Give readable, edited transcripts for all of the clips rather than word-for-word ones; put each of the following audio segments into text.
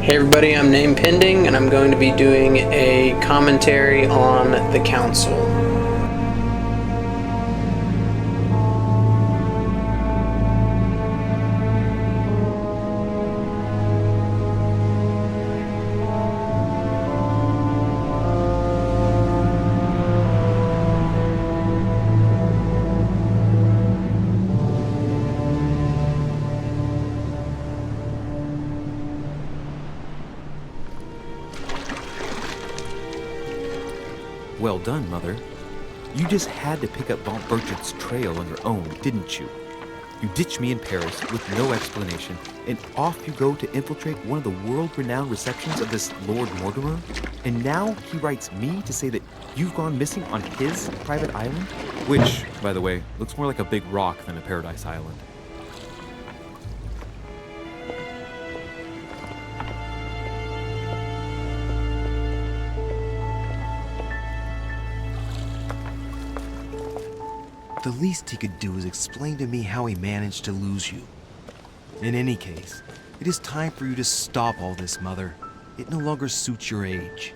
Hey everybody, I'm Name Pending, and I'm going to be doing a commentary on The Council. Well done, Mother. You just had to pick up Von Burchard's trail on your own, didn't you? You ditched me in Paris with no explanation, and off you go to infiltrate one of the world-renowned receptions of this Lord Mortimer? And now he writes me to say that you've gone missing on his private island? Which, by the way, looks more like a big rock than a paradise island. The least he could do is explain to me how he managed to lose you. In any case, it is time for you to stop all this, Mother. It no longer suits your age.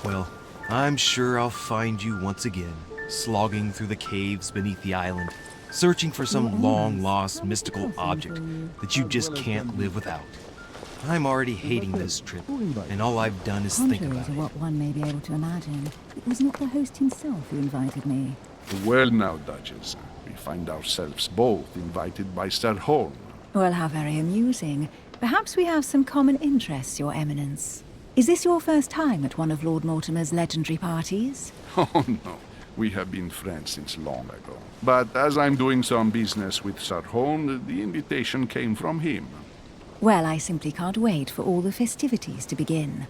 Well, I'm sure I'll find you once again, slogging through the caves beneath the island, searching for some long-lost mystical object that you just can't live without. I'm already hating this trip, and all I've done is think Contrary about to it. what one may be able to imagine, it was not the host himself who invited me. Well now, Duchess, we find ourselves both invited by Sir Horn. Well, how very amusing. Perhaps we have some common interests, Your Eminence. Is this your first time at one of Lord Mortimer's legendary parties? Oh no, we have been friends since long ago. But as I'm doing some business with Sir Horn, the invitation came from him. Well, I simply can't wait for all the festivities to begin.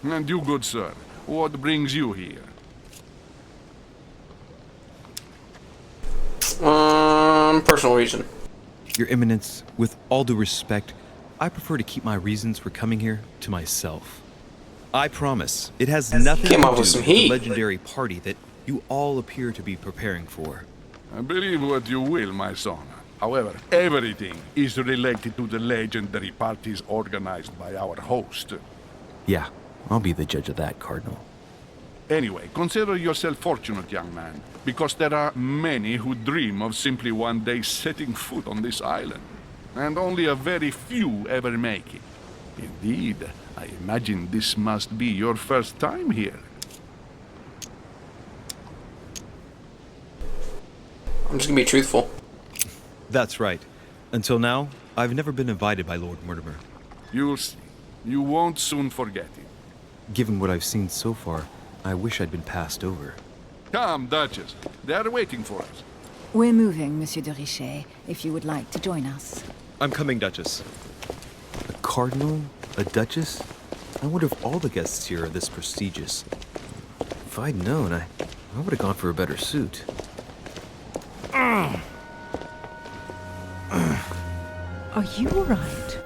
And you, good sir, what brings you here? Personal reason. Your Eminence, with all due respect, I prefer to keep my reasons for coming here to myself. I promise, it has nothing Came to up do with some with the heat. legendary party that you all appear to be preparing for. I believe what you will, my son. However, everything is related to the legendary parties organized by our host. Yeah, I'll be the judge of that, Cardinal. Anyway, consider yourself fortunate, young man, because there are many who dream of simply one day setting foot on this island, and only a very few ever make it. Indeed, I imagine this must be your first time here. I'm just gonna be truthful. That's right. Until now, I've never been invited by Lord Mortimer. You'll see. You won't soon forget it. Given what I've seen so far, I wish I'd been passed over. Come, Duchess. They are waiting for us. We're moving, Monsieur de Richet, if you would like to join us. I'm coming, Duchess. A cardinal? A duchess? I wonder if all the guests here are this prestigious. If I'd known, I would have gone for a better suit. Are you all right?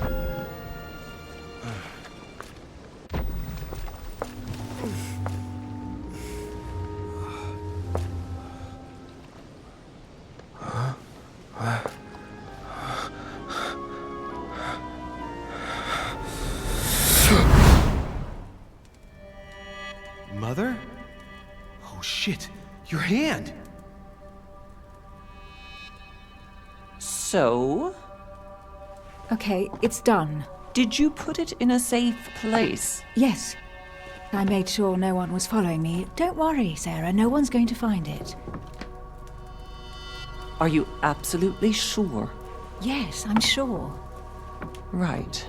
Mother? Oh shit, your hand! So, Okay, it's done. did you put it in a safe place? Yes. I made sure no one was following me. Don't worry, Sarah, no one's going to find it. Are you absolutely sure? Yes, I'm sure. Right.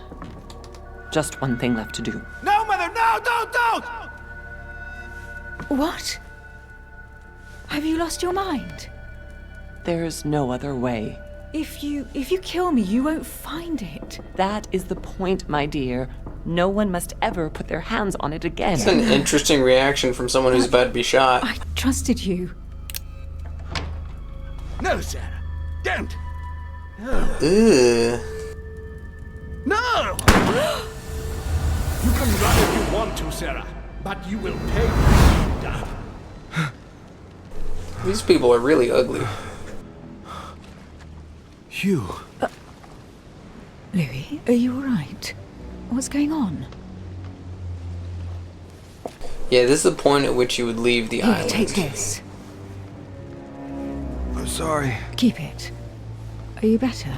Just one thing left to do. No, Mother, no, don't! What? Have you lost your mind? There's no other way. If you kill me, you won't find it. That is the point, my dear. No one must ever put their hands on it again. It's an interesting reaction from someone who's about to be shot. I trusted you. No, Sarah, don't! Ugh. No! You can run if you want to, Sarah, but you will pay for it. These people are really ugly. Hugh. Louis, are you all right? What's going on? Yeah, this is the point at which you would leave the Here, island. take this. I'm sorry. Keep it. Are you better?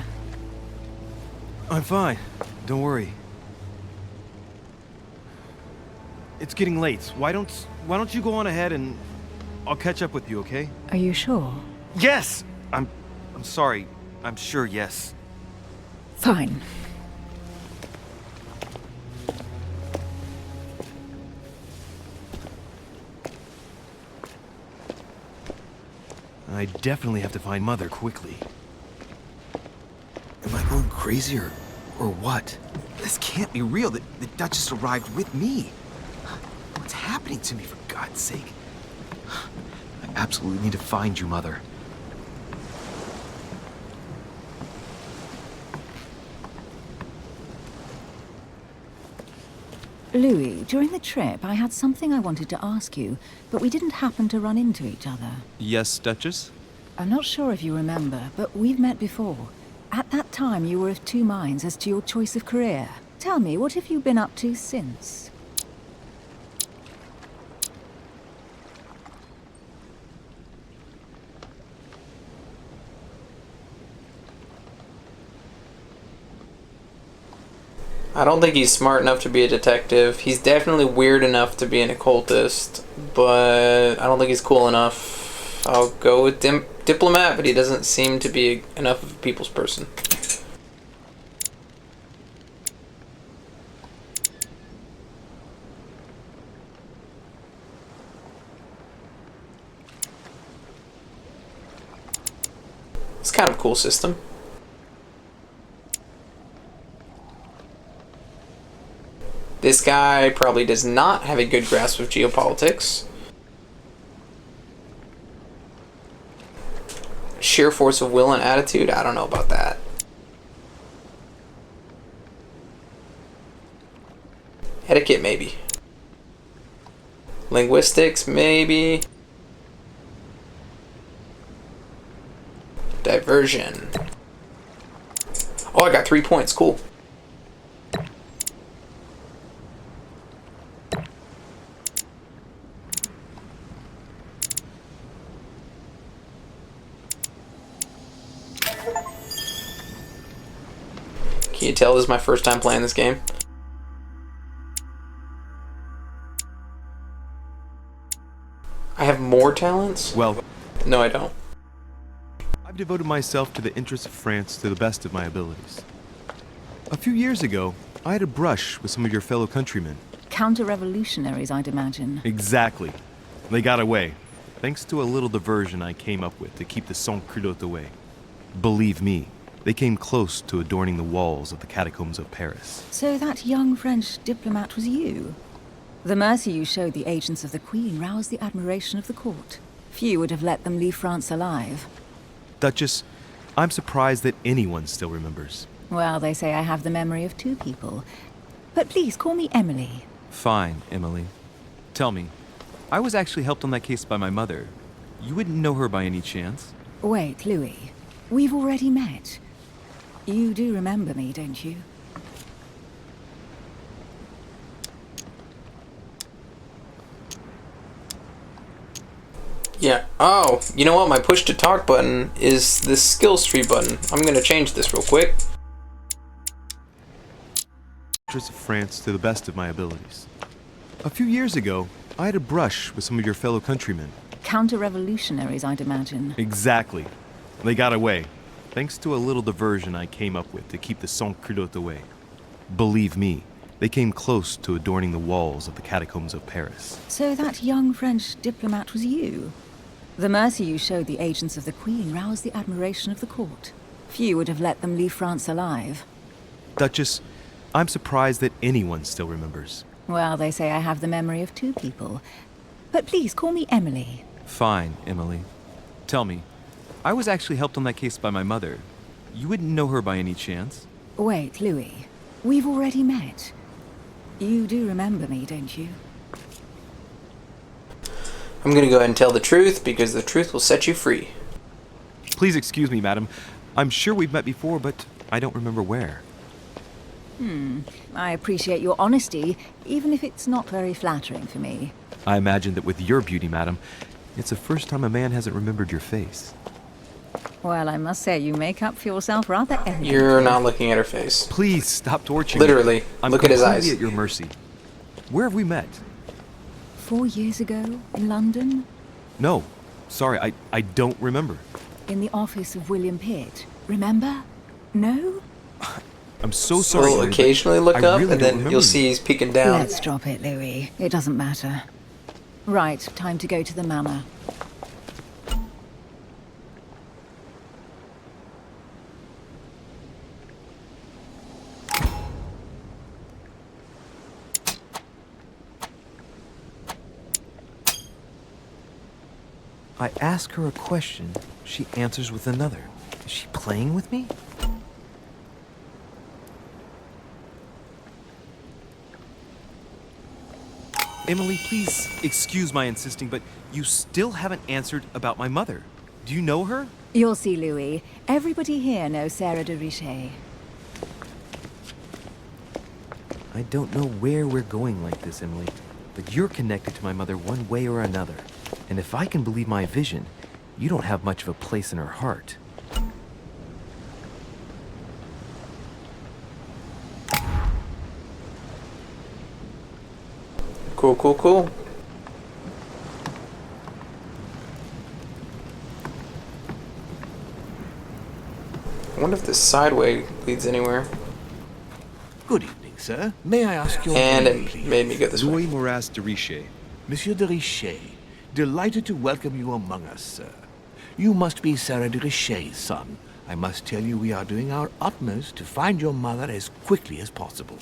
I'm fine. Don't worry. It's getting late. Why don't you go on ahead and I'll catch up with you, okay? Are you sure? Yes! I'm sorry. I'm sure, yes. Fine. I definitely have to find Mother quickly. Am I going crazy or what? This can't be real. The Duchess arrived with me. What's happening to me, for God's sake? I absolutely need to find you, Mother. Louis, during the trip, I had something I wanted to ask you, but we didn't happen to run into each other. Yes, Duchess? I'm not sure if you remember, but we've met before. At that time, you were of two minds as to your choice of career. Tell me, what have you been up to since? I don't think he's smart enough to be a detective. He's definitely weird enough to be an occultist, but I don't think he's cool enough. I'll go with diplomat, but he doesn't seem to be enough of a people's person. It's kind of a cool system. This guy probably does not have a good grasp of geopolitics. Sheer force of will and attitude, I don't know about that. Etiquette, maybe. Linguistics, maybe. Diversion. Oh, I got 3 points, cool. Can you tell this is my first time playing this game? I have more talents? Well, No, I don't. I've devoted myself to the interests of France to the best of my abilities. A few years ago, I had a brush with some of your fellow countrymen. Counter-revolutionaries, I'd imagine. Exactly. They got away, thanks to a little diversion I came up with to keep the sans-culottes away. Believe me, they came close to adorning the walls of the catacombs of Paris. So that young French diplomat was you? The mercy you showed the agents of the Queen roused the admiration of the court. Few would have let them leave France alive. Duchess, I'm surprised that anyone still remembers. Well, they say I have the memory of two people. But please, call me Emily. Fine, Emily. Tell me, I was actually helped on that case by my mother. You wouldn't know her by any chance? Wait, Louis. We've already met. You do remember me, don't you? Yeah. Oh, you know what? My push to talk button is this skills tree button. I'm gonna change this real quick. Interests of France to the best of my abilities. A few years ago, I had a brush with some of your fellow countrymen. Counter-revolutionaries, I'd imagine. Exactly. They got away, thanks to a little diversion I came up with to keep the sans-culottes away. Believe me, they came close to adorning the walls of the catacombs of Paris. So that young French diplomat was you? The mercy you showed the agents of the Queen roused the admiration of the court. Few would have let them leave France alive. Duchess, I'm surprised that anyone still remembers. Well, they say I have the memory of two people. But please, call me Emily. Fine, Emily. Tell me, I was actually helped on that case by my mother. You wouldn't know her by any chance? Wait, Louis. We've already met. You do remember me, don't you? I'm gonna go ahead and tell the truth because the truth will set you free. Please excuse me, madam. I'm sure we've met before, but I don't remember where. I appreciate your honesty, even if it's not very flattering for me. I imagine that with your beauty, madam, it's the first time a man hasn't remembered your face. Well, I must say, you make up for yourself rather elegantly. You're not looking at her face. Please stop torturing me. Literally. I'm Look at his completely eyes. at your mercy. Where have we met? 4 years ago, in London, No. Sorry, I don't remember. in the office of William Pitt. Remember? No? I'm so sorry. We'll Louis, but occasionally look I up, really and don't then remember you'll you. see he's peeking down. Let's drop it, Louis. It doesn't matter. Right, time to go to the manor. I ask her a question, she answers with another. Is she playing with me? Emily, please excuse my insisting, but you still haven't answered about my mother. Do you know her? You'll see, Louis. Everybody here knows Sarah de Richet. I don't know where we're going like this, Emily, but you're connected to my mother one way or another. And if I can believe my vision, you don't have much of a place in her heart. Cool, cool, cool. I wonder if this sideway leads anywhere. Good evening, sir. May I ask your And name, it please? made me go this way. Louis Moras de Richet. Monsieur de Richet. Delighted to welcome you among us, sir. You must be Sarah de Richet's son. I must tell you we are doing our utmost to find your mother as quickly as possible.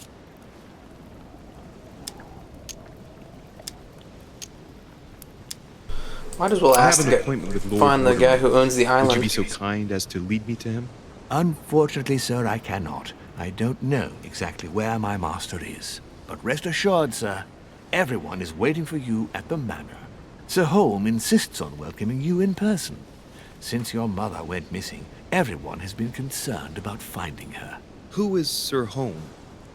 Might as well I ask have an the appointment with Lord find the Mortimer. guy who owns the Would you island. be so kind as to lead me to him? Unfortunately, sir, I cannot. I don't know exactly where my master is. But rest assured, sir, everyone is waiting for you at the manor. Sir Holm insists on welcoming you in person. Since your mother went missing, everyone has been concerned about finding her. Who is Sir Home?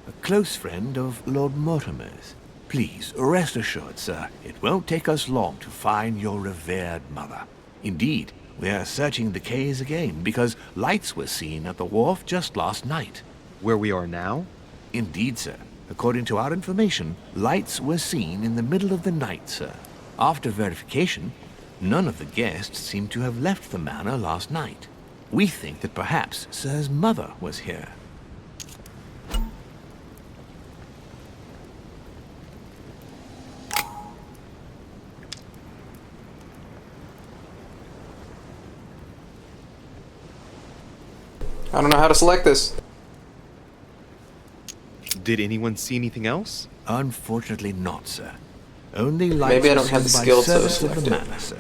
A close friend of Lord Mortimer's. Please, rest assured, sir, it won't take us long to find your revered mother. Indeed, we are searching the quays again because lights were seen at the wharf just last night. Where we are now? Indeed, sir. According to our information, lights were seen in the middle of the night, sir. After verification, none of the guests seem to have left the manor last night. We think that perhaps Sir's mother was here. I don't know how to select this. Did anyone see anything else? Unfortunately not, sir. Only lights Maybe I were don't have the seen by skill to servants of select the it. manor, sir.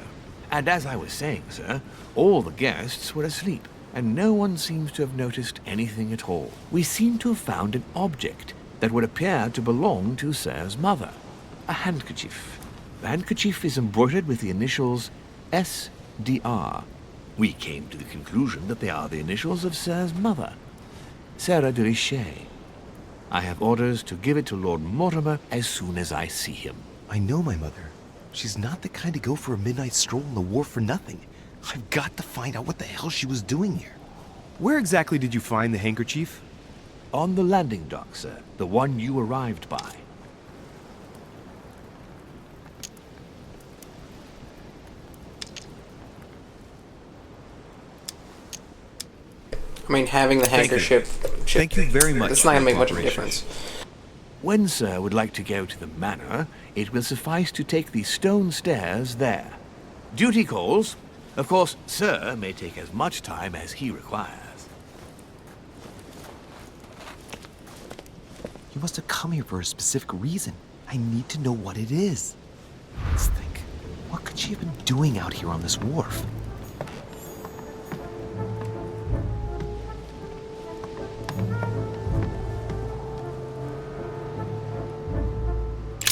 And as I was saying, sir, all the guests were asleep, and no one seems to have noticed anything at all. We seem to have found an object that would appear to belong to Sir's mother. A handkerchief. The handkerchief is embroidered with the initials SDR. We came to the conclusion that they are the initials of Sir's mother, Sarah de Richet. I have orders to give it to Lord Mortimer as soon as I see him. I know my mother. She's not the kind to go for a midnight stroll on the wharf for nothing. I've got to find out what the hell she was doing here. Where exactly did you find the handkerchief? On the landing dock, sir. The one you arrived by. I mean, having the Thank you. handkerchief. Thank you very much It's not gonna for make your much of a cooperation. difference. When Sir would like to go to the manor, it will suffice to take the stone stairs there. Duty calls. Of course, Sir may take as much time as he requires. You must have come here for a specific reason. I need to know what it is. Let's think. What could she have been doing out here on this wharf?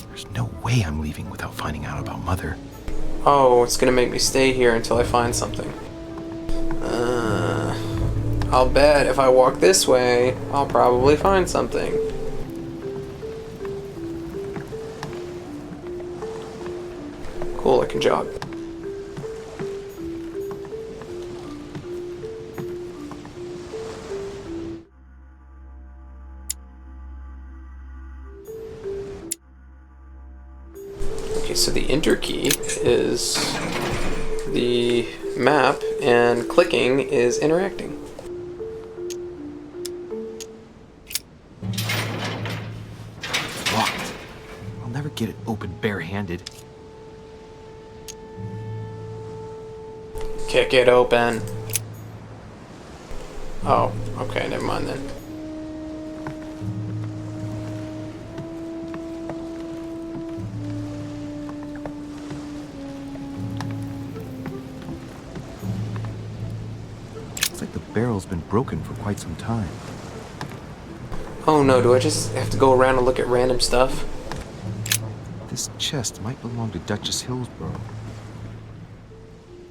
There's no way I'm leaving without finding out about Mother. Oh, it's gonna make me stay here until I find something. I'll bet if I walk this way, I'll probably find something. Cool, I can jog. Okay, so the enter key is the map, and clicking is interacting. Locked. I'll never get it open barehanded. Kick it open. Oh, okay, never mind then. Looks like the barrel's been broken for quite some time. Oh no, do I just have to go around and look at random stuff? This chest might belong to Duchess Hillsborough.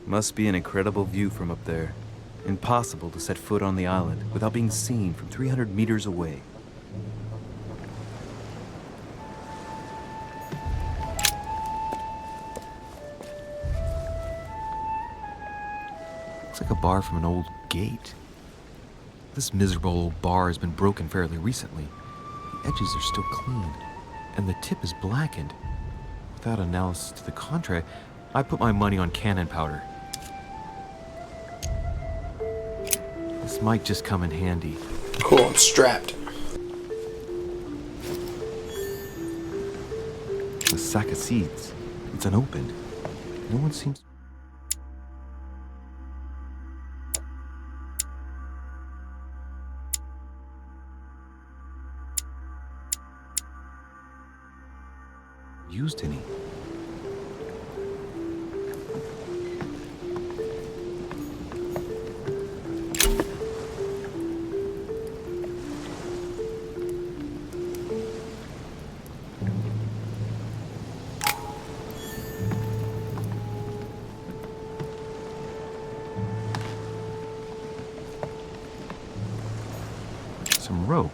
Must be an incredible view from up there. Impossible to set foot on the island without being seen from 300 meters away. Looks like a bar from an old gate. This miserable old bar has been broken fairly recently. The edges are still clean, and the tip is blackened. Without analysis to the contrary, I put my money on cannon powder. This might just come in handy. Cool, I'm strapped. The sack of seeds. It's unopened. No one seems... used any. Some rope.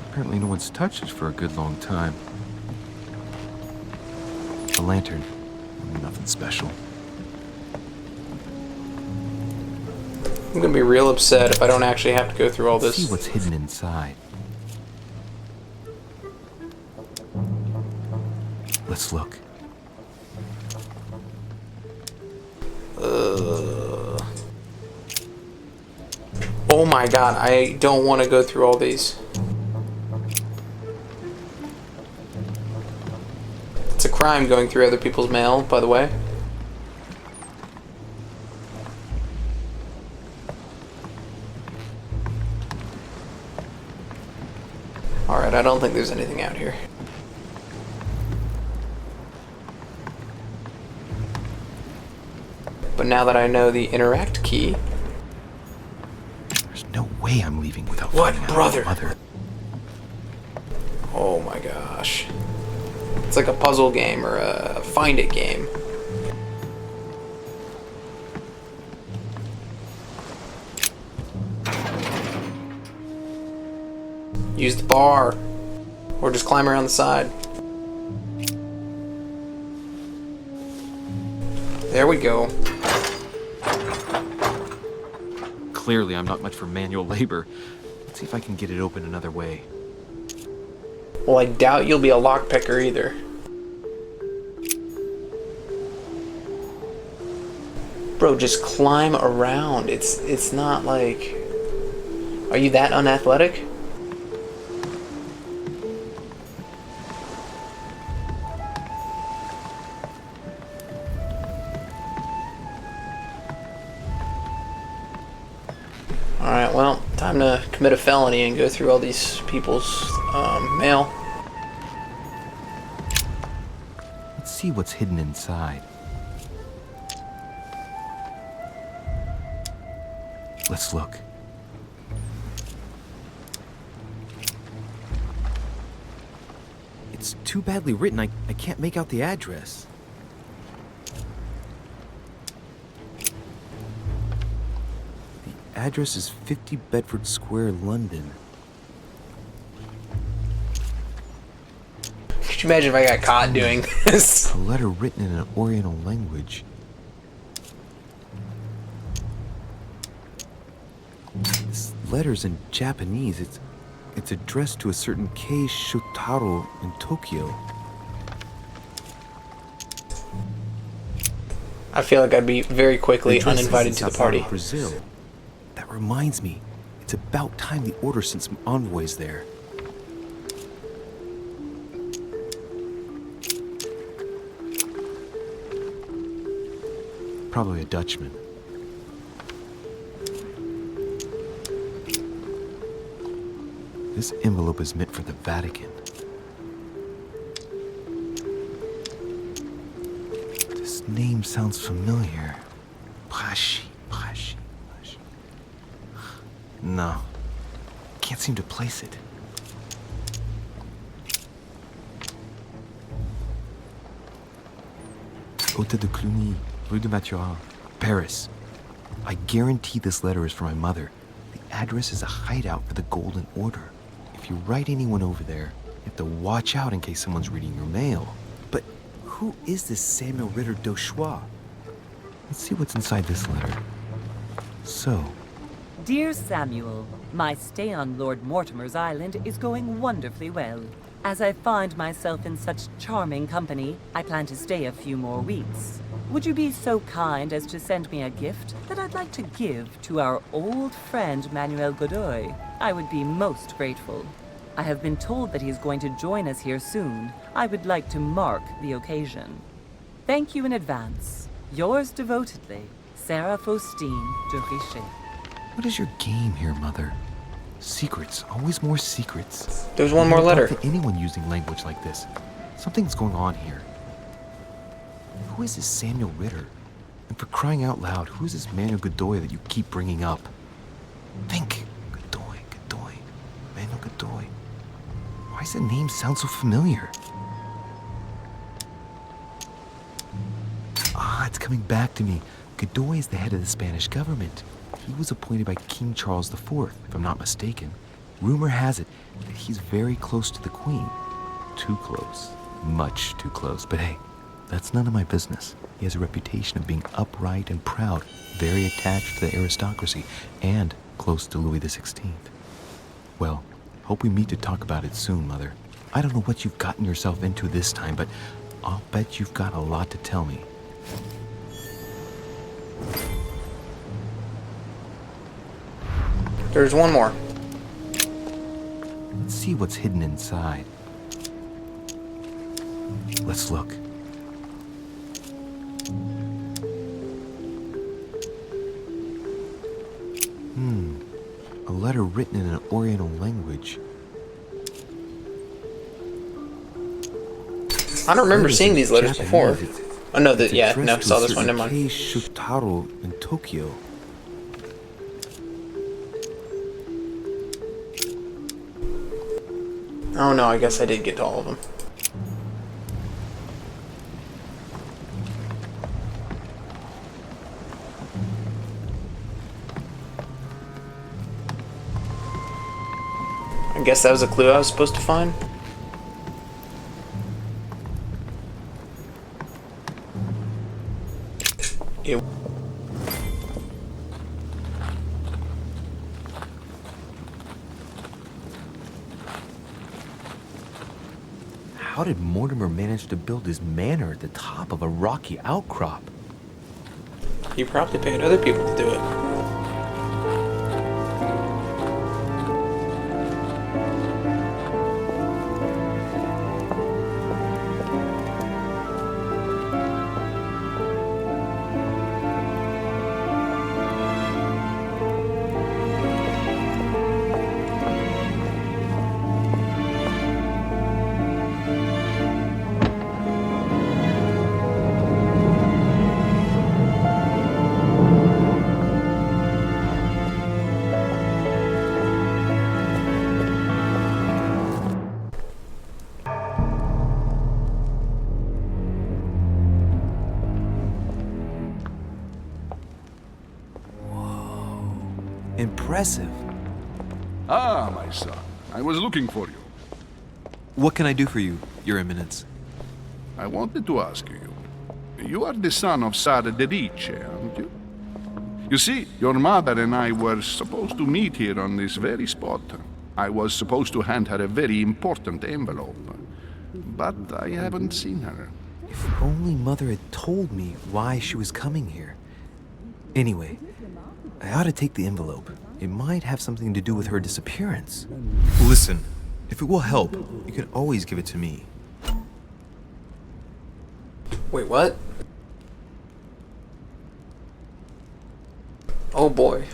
Apparently no one's touched it for a good long time. A lantern. Nothing special. I'm gonna be real upset if I don't actually have to go through all Let's this. see what's hidden inside. Let's look. Oh my god, I don't want to go through all these. It's a crime going through other people's mail, by the way. Alright, I don't think there's anything out here. But now that I know the interact key... There's no way I'm leaving without What, finding out brother? my mother. Oh my gosh. It's like a puzzle game or a find it game. Use the bar. Or just climb around the side. There we go. Clearly, I'm not much for manual labor. Let's see if I can get it open another way. Well, I doubt you'll be a lockpicker either. Bro, just climb around. It's not like... Are you that unathletic? Alright, well, time to commit a felony and go through all these people's mail. Let's see what's hidden inside. Let's look. It's too badly written, I can't make out the address. The address is 50 Bedford Square, London. Could you imagine if I got caught doing this? A letter written in an Oriental language. This letter's in Japanese. It's addressed to a certain Kei Shotaro in Tokyo. I feel like I'd be very quickly Address is uninvited in to the Sao party. Paulo, Brazil. That reminds me, it's about time the Order sent some envoys there. Probably a Dutchman. This envelope is meant for the Vatican. This name sounds familiar. Prashi. No. Can't seem to place it. Hôtel de Cluny, Rue de Mathurin, Paris. I guarantee this letter is for my mother. The address is a hideout for the Golden Order. If you write anyone over there, you have to watch out in case someone's reading your mail. But who is this Samuel Ritter d'Auchois? Let's see what's inside this letter. So, Dear Samuel, my stay on Lord Mortimer's island is going wonderfully well. As I find myself in such charming company, I plan to stay a few more weeks. Would you be so kind as to send me a gift that I'd like to give to our old friend Manuel Godoy? I would be most grateful. I have been told that he's going to join us here soon. I would like to mark the occasion. Thank you in advance. Yours devotedly, Sarah Faustine de Richet. what is your game here, Mother? Secrets, always more secrets. There's one more Don't letter. talk to anyone using language like this. Something's going on here. Who is this Samuel Ritter? And for crying out loud, who is this Manuel Godoy that you keep bringing up? Think. Godoy. Manuel Godoy. Why does the name sound so familiar? Ah, it's coming back to me. Godoy is the head of the Spanish government. He was appointed by King Charles IV, if I'm not mistaken. Rumor has it that he's very close to the Queen. Too close. Much too close. But hey, that's none of my business. He has a reputation of being upright and proud, very attached to the aristocracy, and close to Louis XVI. Well, hope we meet to talk about it soon, Mother. I don't know what you've gotten yourself into this time, but I'll bet you've got a lot to tell me. There's one more. Let's see what's hidden inside. Let's look. A letter written in an Oriental language. I don't remember seeing these letters Japanese. before. Oh no, It's yeah, addressed no, to saw a this one. certain Never mind. Kei Shotaro in Tokyo. Oh no, I guess I did get to all of them. I guess that was a clue I was supposed to find. It How did Mortimer manage to build his manor at the top of a rocky outcrop? He probably paid other people to do it. Impressive. Ah, my son. I was looking for you. What can I do for you, Your Eminence? I wanted to ask you. You are the son of Sara de Riche, aren't you? You see, your mother and I were supposed to meet here on this very spot. I was supposed to hand her a very important envelope. But I haven't seen her. If only Mother had told me why she was coming here. Anyway, I ought to take the envelope. It might have something to do with her disappearance. Listen, if it will help, you can always give it to me. Wait, what? Oh boy.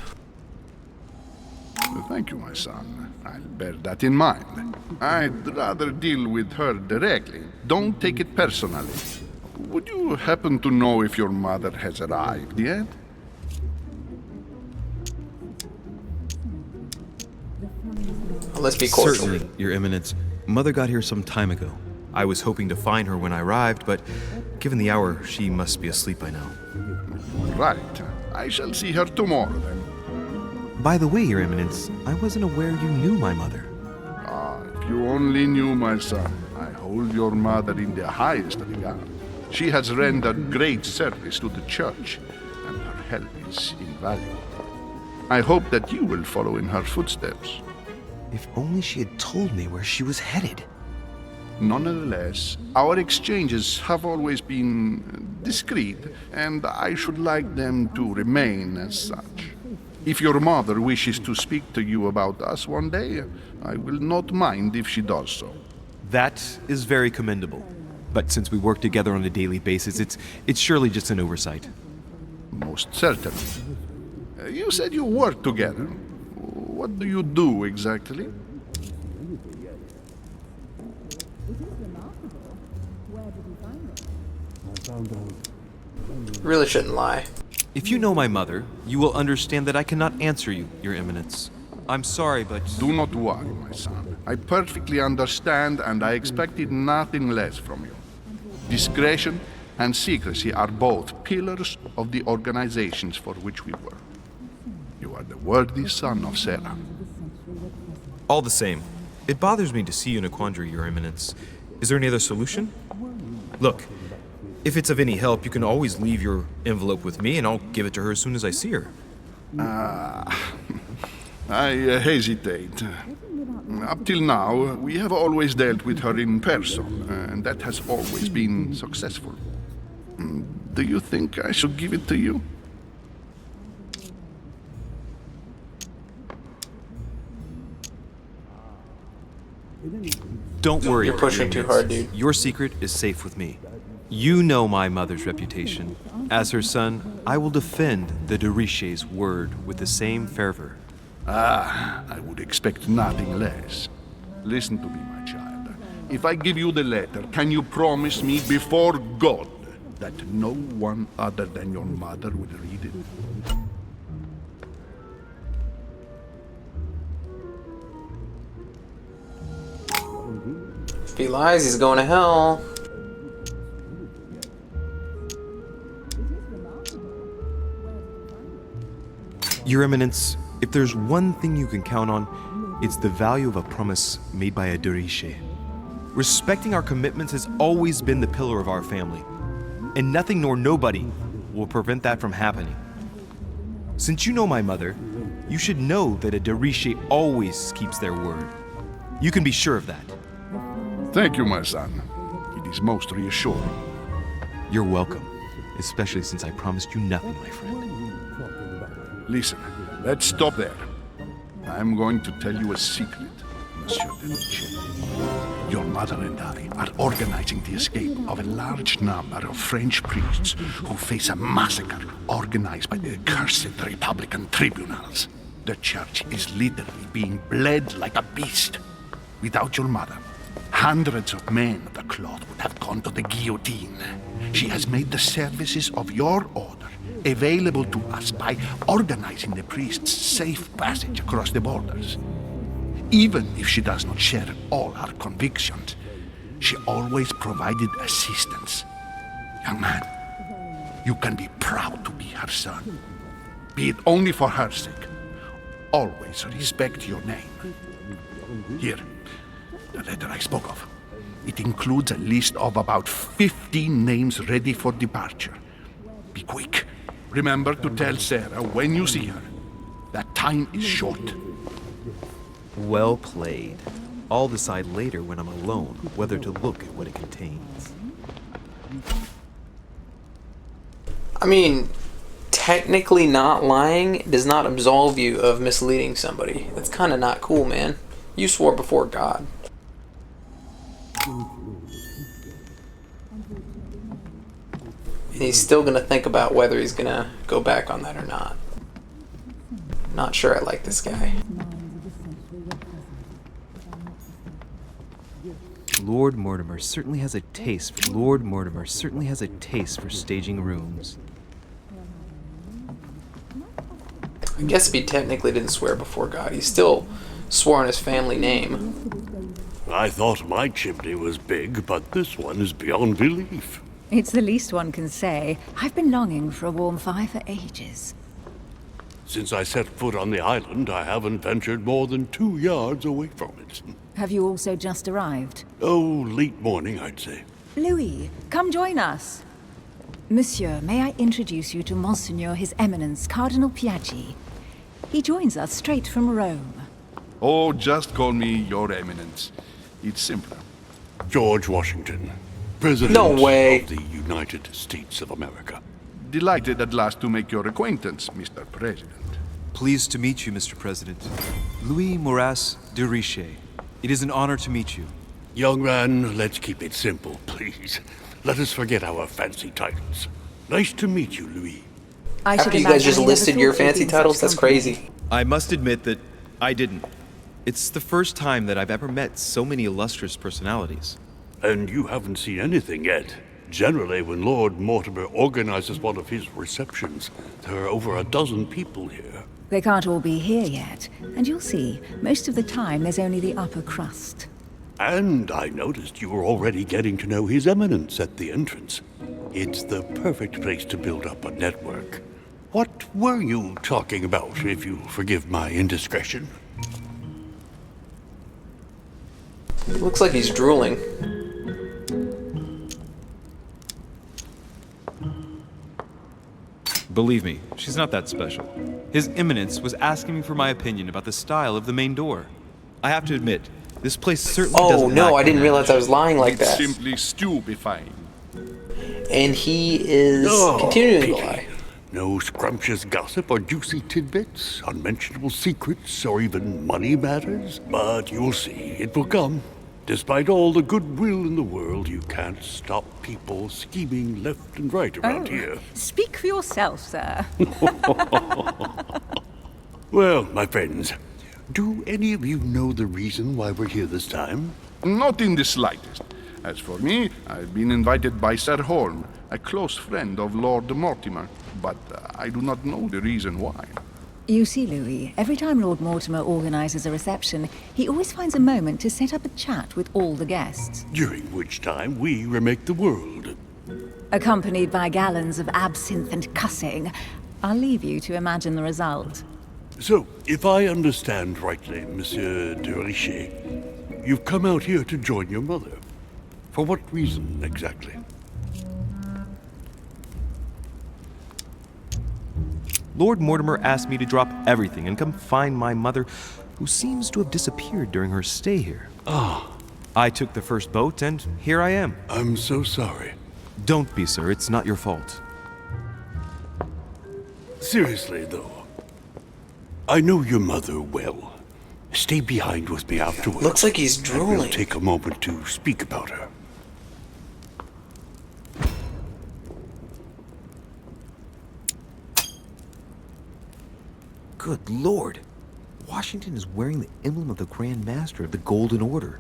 Thank you, my son. I'll bear that in mind. I'd rather deal with her directly. Don't take it personally. Would you happen to know if your mother has arrived yet? Let's be cordial. Certainly, Your Eminence. Mother got here some time ago. I was hoping to find her when I arrived, but given the hour, she must be asleep by now. Right. I shall see her tomorrow then. By the way, Your Eminence, I wasn't aware you knew my mother. Ah, if you only knew, my son. I hold your mother in the highest regard. She has rendered great service to the church, and her help is invaluable. I hope that you will follow in her footsteps. If only she had told me where she was headed. Nonetheless, our exchanges have always been discreet, and I should like them to remain as such. If your mother wishes to speak to you about us one day, I will not mind if she does so. That is very commendable. But since we work together on a daily basis, it's surely just an oversight. Most certainly. You said you work together. What do you do exactly? Really shouldn't lie. If you know my mother, you will understand that I cannot answer you, Your Eminence. I'm sorry, but... Do not worry, my son. I perfectly understand, and I expected nothing less from you. Discretion and secrecy are both pillars of the organizations for which we work. You are the worthy son of Sarah. All the same, it bothers me to see you in a quandary, Your Eminence. Is there any other solution? Look, if it's of any help, you can always leave your envelope with me, and I'll give it to her as soon as I see her. I hesitate. Up till now, we have always dealt with her in person, and that has always been successful. Do you think I should give it to you? Don't worry. You're pushing too hard, dude. Your secret is safe with me. You know my mother's reputation. As her son, I will defend the de Riche's word with the same fervor. Ah, I would expect nothing less. Listen to me, my child. If I give you the letter, can you promise me before God that no one other than your mother will read it? If he lies, he's going to hell. Your Eminence, if there's one thing you can count on, it's the value of a promise made by a de Riche. Respecting our commitments has always been the pillar of our family, and nothing nor nobody will prevent that from happening. Since you know my mother, you should know that a de Riche always keeps their word. You can be sure of that. Thank you, my son. It is most reassuring. You're welcome, especially since I promised you nothing, my friend. Listen, let's stop there. I'm going to tell you a secret, Monsieur de Riche. Your mother and I are organizing the escape of a large number of French priests who face a massacre organized by the accursed Republican tribunals. The church is literally being bled like a beast. Without your mother, hundreds of men of the cloth would have gone to the guillotine. She has made the services of your order available to us by organizing the priests' safe passage across the borders. Even if she does not share all our convictions, she always provided assistance. Young man, you can be proud to be her son. Be it only for her sake. always respect your name. Here, the letter I spoke of. It includes a list of about 15 names ready for departure. Be quick. Remember to tell Sarah when you see her that time is short. Well played. I'll decide later when I'm alone whether to look at what it contains. I mean, technically not lying does not absolve you of misleading somebody. That's kind of not cool, man. You swore before God. And he's still going to think about whether he's going to go back on that or not. Not sure I like this guy. Lord Mortimer certainly has a taste for staging rooms. I guess if he technically didn't swear before God, he still swore on his family name. I thought my chimney was big, but this one is beyond belief. It's the least one can say. I've been longing for a warm fire for ages. Since I set foot on the island, I haven't ventured more than 2 yards away from it. Have you also just arrived? Oh, late morning, I'd say. Louis, come join us. Monsieur, may I introduce you to Monseigneur His Eminence, Cardinal Piaggi. He joins us straight from Rome. Oh, just call me Your Eminence. It's simpler. George Washington, President No way. of the United States of America. Delighted at last to make your acquaintance, Mr. President. Pleased to meet you, Mr. President. Louis Moras de Richet. It is an honor to meet you. Young man, let's keep it simple, please. Let us forget our fancy titles. Nice to meet you, Louis. After you guys just listed your fancy titles, that's crazy. I must admit that I didn't. It's the first time that I've ever met so many illustrious personalities. And you haven't seen anything yet. Generally, when Lord Mortimer organizes one of his receptions, there are over a dozen people here. They can't all be here yet, and you'll see, most of the time there's only the upper crust. And I noticed you were already getting to know His Eminence at the entrance. It's the perfect place to build up a network. What were you talking about, if you forgive my indiscretion? Looks like he's drooling. Believe me, she's not that special. His Eminence was asking me for my opinion about the style of the main door. I have to admit, this place certainly Oh doesn't no, lack I didn't realize I was lying like It's that. simply stupefying. And he is continuing to pity. lie. No scrumptious gossip or juicy tidbits, unmentionable secrets, or even money matters. But you'll see, it will come. Despite all the goodwill in the world, you can't stop people scheming left and right around here. Speak for yourself, sir. Well, my friends, do any of you know the reason why we're here this time? Not in the slightest. As for me, I've been invited by Sir Holm, a close friend of Lord Mortimer, but I do not know the reason why. You see, Louis, every time Lord Mortimer organizes a reception, he always finds a moment to set up a chat with all the guests. During which time we remake the world. Accompanied by gallons of absinthe and cussing. I'll leave you to imagine the result. So, if I understand rightly, Monsieur de Richet, you've come out here to join your mother. For what reason, exactly? Lord Mortimer asked me to drop everything and come find my mother, who seems to have disappeared during her stay here. I took the first boat, and here I am. I'm so sorry. Don't be, sir. It's not your fault. Seriously, though, I know your mother well. Stay behind with me afterwards. Looks like he's and drooling. we'll take a moment to speak about her. Good Lord. Washington is wearing the emblem of the Grand Master of the Golden Order.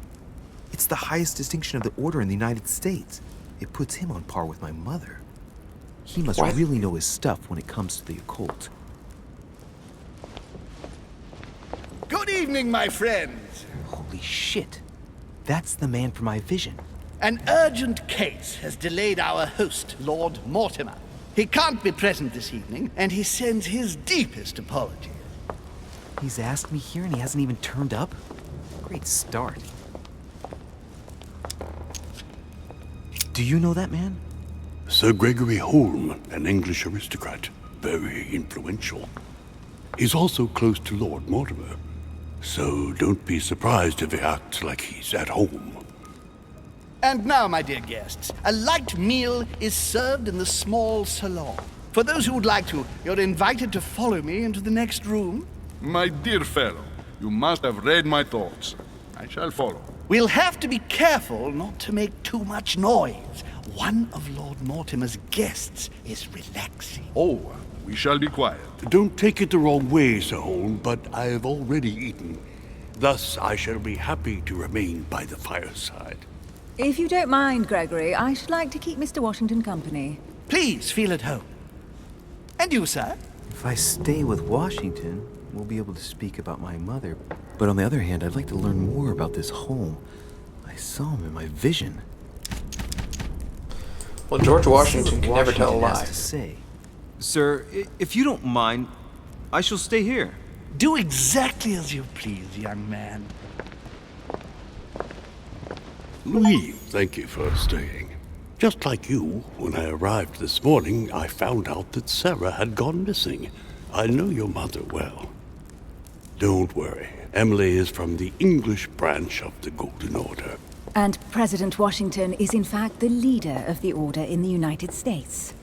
It's the highest distinction of the order in the United States. It puts him on par with my mother. He must What? really know his stuff when it comes to the occult. Good evening, my friends. Holy shit. That's the man for my vision. An urgent case has delayed our host, Lord Mortimer. He can't be present this evening, and he sends his deepest apologies. He's asked me here and he hasn't even turned up? Great start. Do you know that man? Sir Gregory Holm, an English aristocrat, very influential. He's also close to Lord Mortimer, so don't be surprised if he acts like he's at home. And now, my dear guests, a light meal is served in the small salon. For those who would like to, you're invited to follow me into the next room. My dear fellow, you must have read my thoughts. I shall follow. We'll have to be careful not to make too much noise. One of Lord Mortimer's guests is relaxing. Oh, we shall be quiet. Don't take it the wrong way, Sir Holm, but I have already eaten. Thus, I shall be happy to remain by the fireside. If you don't mind, Gregory, I should like to keep Mr. Washington company. Please feel at home. And you, sir? If I stay with Washington, we'll be able to speak about my mother. But on the other hand, I'd like to learn more about this home. I saw him in my vision. Well, George Washington can never tell a Washington has lie. to say. Sir, if you don't mind, I shall stay here. Do exactly as you please, young man. Louis, thank you for staying. Just like you, when I arrived this morning, I found out that Sarah had gone missing. I know your mother well. Don't worry. Emily is from the English branch of the Golden Order. And President Washington is in fact the leader of the Order in the United States.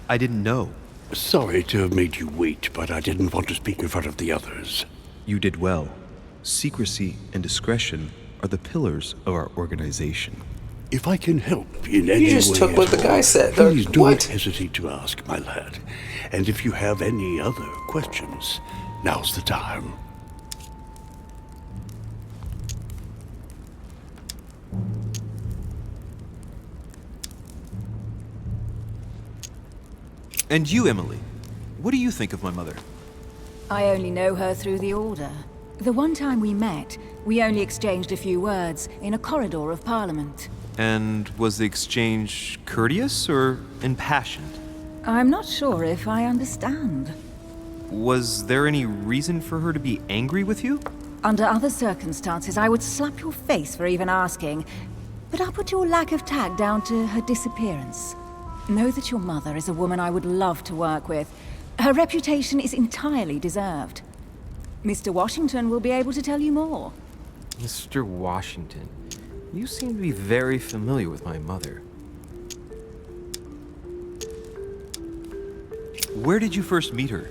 I didn't know. Sorry to have made you wait, but I didn't want to speak in front of the others. You did well. Secrecy and discretion are the pillars of our organization. If I can help in any way, just took what the at guy all, said. Please do What? not hesitate to ask, my lad. And if you have any other questions, now's the time. And you, Emily, what do you think of my mother? I only know her through the Order. The one time we met, we only exchanged a few words in a corridor of Parliament. And was the exchange courteous or impassioned? I'm not sure if I understand. Was there any reason for her to be angry with you? Under other circumstances, I would slap your face for even asking, but I'll put your lack of tact down to her disappearance. Know that your mother is a woman I would love to work with. Her reputation is entirely deserved. Mr. Washington will be able to tell you more. Mr. Washington, you seem to be very familiar with my mother. Where did you first meet her?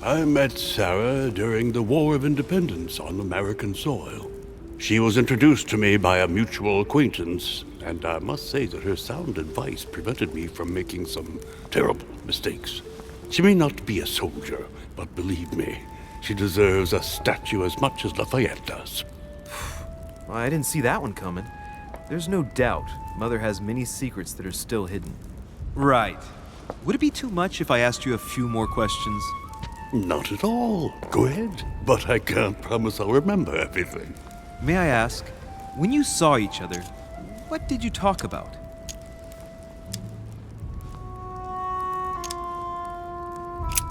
I met Sarah during the War of Independence on American soil. She was introduced to me by a mutual acquaintance, and I must say that her sound advice prevented me from making some terrible mistakes. She may not be a soldier, but believe me, she deserves a statue as much as Lafayette does. Well, I didn't see that one coming. There's no doubt Mother has many secrets that are still hidden. Right. Would it be too much if I asked you a few more questions? Not at all. Go ahead. But I can't promise I'll remember everything. May I ask, when you saw each other, what did you talk about?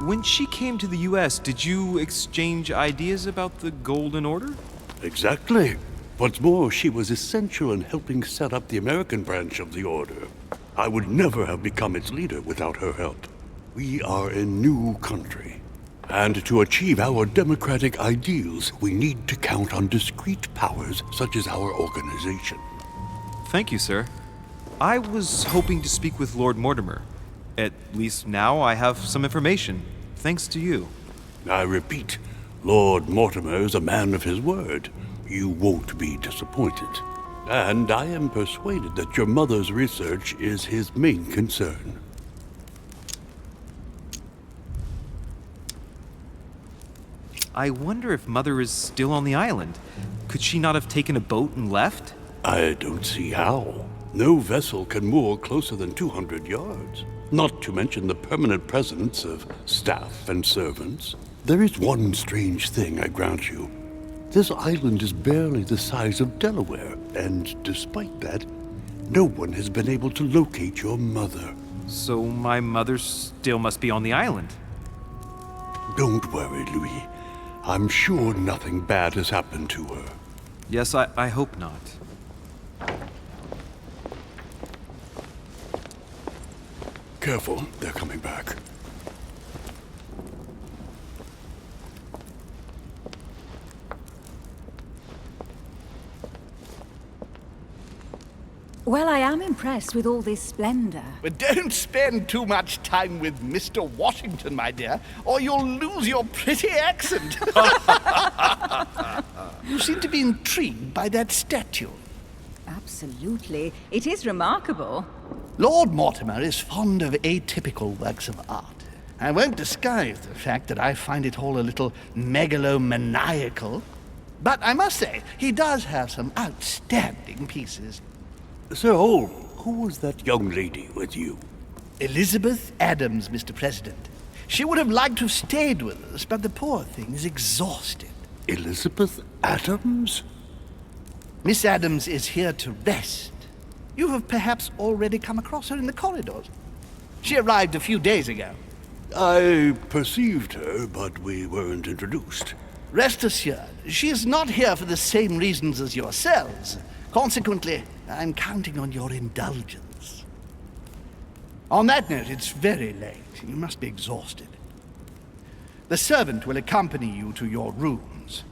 When she came to the US, did you exchange ideas about the Golden Order? Exactly. What's more, she was essential in helping set up the American branch of the Order. I would never have become its leader without her help. We are a new country. And to achieve our democratic ideals, we need to count on discrete powers such as our organization. Thank you, sir. I was hoping to speak with Lord Mortimer. At least now I have some information, thanks to you. I repeat, Lord Mortimer is a man of his word. You won't be disappointed. And I am persuaded that your mother's research is his main concern. I wonder if Mother is still on the island. Could she not have taken a boat and left? I don't see how. No vessel can moor closer than 200 yards. Not to mention the permanent presence of staff and servants. There is one strange thing, I grant you. This island is barely the size of Delaware, and despite that, no one has been able to locate your mother. So my mother still must be on the island. Don't worry, Louis. I'm sure nothing bad has happened to her. Yes, I hope not. Careful, they're coming back. Well, I am impressed with all this splendor. But don't spend too much time with Mr. Washington, my dear, or you'll lose your pretty accent. You seem to be intrigued by that statue. Absolutely. It is remarkable. Lord Mortimer is fond of atypical works of art. I won't disguise the fact that I find it all a little megalomaniacal. But I must say, he does have some outstanding pieces. Sir Holm, who was that young lady with you? Elizabeth Adams, Mr. President. She would have liked to have stayed with us, but the poor thing is exhausted. Elizabeth Adams? Miss Adams is here to rest. You have perhaps already come across her in the corridors. She arrived a few days ago. I perceived her, but we weren't introduced. Rest assured, she is not here for the same reasons as yourselves. Consequently, I'm counting on your indulgence. On that note, it's very late. You must be exhausted. The servant will accompany you to your rooms.